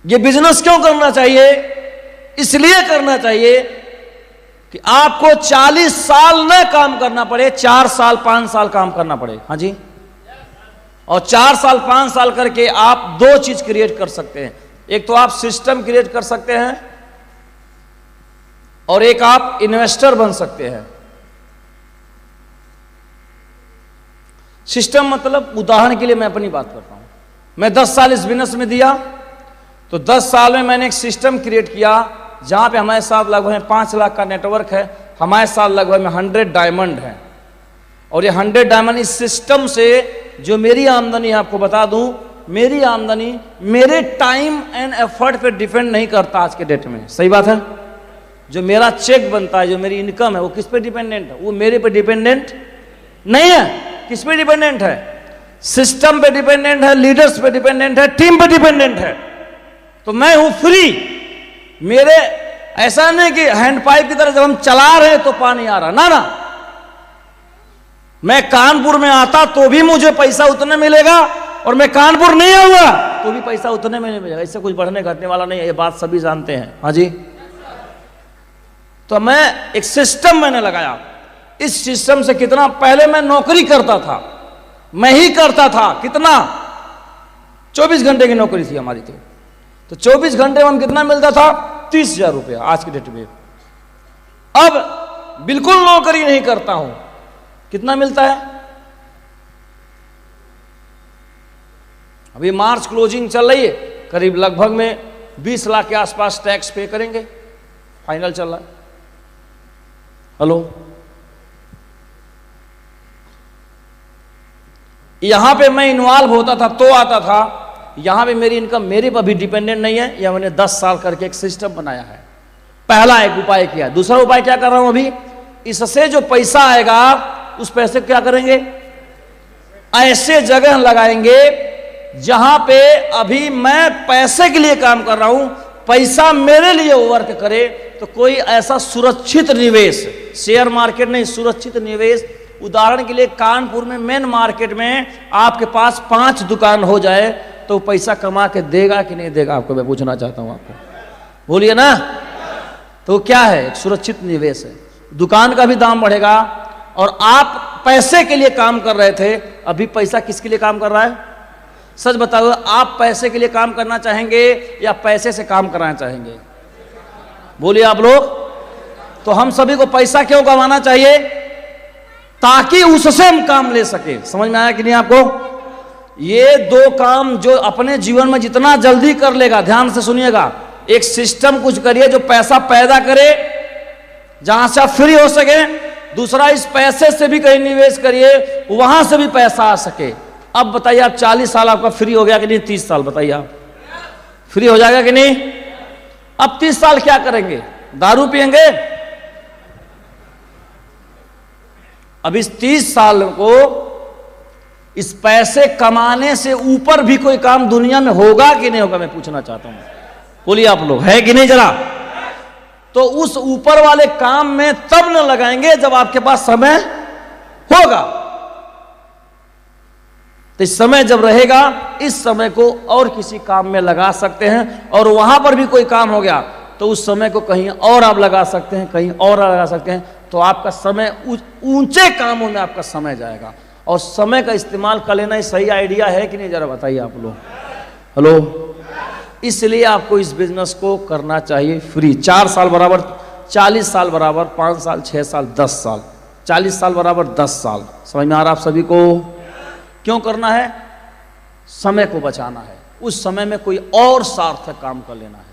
ये बिजनेस क्यों करना चाहिए? इसलिए करना चाहिए कि आपको 40 साल न काम करना पड़े, 4 साल 5 साल काम करना पड़े। हाँ जी, और 4 साल 5 साल करके आप 2 चीज क्रिएट कर सकते हैं। एक तो आप सिस्टम क्रिएट कर सकते हैं और एक आप इन्वेस्टर बन सकते हैं। सिस्टम मतलब, उदाहरण के लिए मैं अपनी बात करता हूं, मैं 10 साल इस बिजनेस में दिया, तो 10 साल में मैंने एक सिस्टम क्रिएट किया जहां पे हमारे साथ लगभग 5 लाख का नेटवर्क है, हमारे साथ लगभग में 100 डायमंड है, और ये 100 डायमंड इस सिस्टम से जो मेरी आमदनी, आपको बता दूं, मेरी आमदनी मेरे टाइम एंड एफर्ट पे डिपेंड नहीं करता आज के डेट में। सही बात है? जो मेरा चेक बनता है, जो मेरी इनकम है, वो किस पे डिपेंडेंट है? वो मेरे पे डिपेंडेंट नहीं है। किस पे डिपेंडेंट है? सिस्टम पे डिपेंडेंट है, लीडर्स पे डिपेंडेंट है, टीम पे डिपेंडेंट है। तो मैं हूं फ्री। मेरे ऐसा नहीं कि हैंड पाइप की तरह जब हम चला रहे हैं तो पानी आ रहा, ना ना। मैं कानपुर में आता तो भी मुझे पैसा उतने मिलेगा, और मैं कानपुर नहीं आऊंगा तो भी पैसा उतने में नहीं मिलेगा। इससे कुछ बढ़ने घटने वाला नहीं है, ये बात सभी जानते हैं। हाँ जी। तो मैं एक सिस्टम मैंने लगाया। इस सिस्टम से कितना, पहले मैं नौकरी करता था, मैं ही करता था। कितना? 24 घंटे की नौकरी थी हमारी थी। तो 24 घंटे में हम कितना मिलता था? 30,000 रुपया आज की डेट में। अब बिल्कुल नौकरी नहीं करता हूं, कितना मिलता है? अभी मार्च क्लोजिंग चल रही है, करीब लगभग में 20 लाख के आसपास टैक्स पे करेंगे, फाइनल चल रहा है। हेलो, यहां पे मैं इन्वॉल्व होता था तो आता था। यहां पे मेरी इनकम मेरे पर भी डिपेंडेंट नहीं है। यह मैंने 10 साल करके एक सिस्टम बनाया है। पहला एक उपाय किया। दूसरा उपाय क्या कर रहा हूं अभी? इससे जो पैसा आएगा उस पैसे को क्या करेंगे? ऐसे जगह लगाएंगे जहां पे अभी मैं पैसे के लिए काम कर रहा हूं, पैसा मेरे लिए वर्क करे। तो कोई ऐसा सुरक्षित निवेश, शेयर मार्केट नहीं, सुरक्षित निवेश। उदाहरण के लिए कानपुर में मेन मार्केट में आपके पास 5 दुकान हो जाए तो पैसा कमा के देगा कि नहीं देगा? आपको मैं पूछना चाहता हूं, आपको बोलिए ना। तो क्या है? एक सुरक्षित निवेश है। दुकान का भी दाम बढ़ेगा, और आप पैसे के लिए काम कर रहे थे, अभी पैसा किसके लिए काम कर रहा है? सच बताओ, आप पैसे के लिए काम करना चाहेंगे या पैसे से काम कराना चाहेंगे? बोलिए आप लोग। तो हम सभी को पैसा क्यों कमाना चाहिए? ताकि उससे हम काम ले सके। समझ में आया कि नहीं आपको? ये 2 काम जो अपने जीवन में जितना जल्दी कर लेगा, ध्यान से सुनिएगा। एक सिस्टम कुछ करिए जो पैसा पैदा करे, जहां से आप फ्री हो सके। दूसरा, इस पैसे से भी कहीं निवेश करिए, वहां से भी पैसा आ सके। अब बताइए, आप 40 साल आपका फ्री हो गया कि नहीं? 30 साल बताइए, आप फ्री हो जाएगा कि नहीं? अब 30 साल क्या करेंगे? दारू पिएंगे? अब इस 30 साल को इस पैसे कमाने से ऊपर भी कोई काम दुनिया में होगा कि नहीं होगा, मैं पूछना चाहता हूं। बोलिए आप लोग, है कि नहीं जरा? तो उस ऊपर वाले काम में तब न लगाएंगे जब आपके पास समय होगा। तो इस समय जब रहेगा, इस समय को और किसी काम में लगा सकते हैं, और वहां पर भी कोई काम हो गया तो उस समय को कहीं और आप लगा सकते हैं, कहीं और लगा सकते हैं। तो आपका समय ऊंचे कामों में आपका समय जाएगा। और समय का इस्तेमाल कर लेना सही आइडिया है कि नहीं, जरा बताइए आप लोग। हेलो, इसलिए आपको इस बिजनेस को करना चाहिए फ्री। 4 साल बराबर 40 साल बराबर 5 साल, 6 साल, 10 साल, 40 साल बराबर 10 साल। समझ में आ रहा आप सभी को? क्यों करना है? समय को बचाना है। उस समय में कोई और सार्थक काम कर लेना है।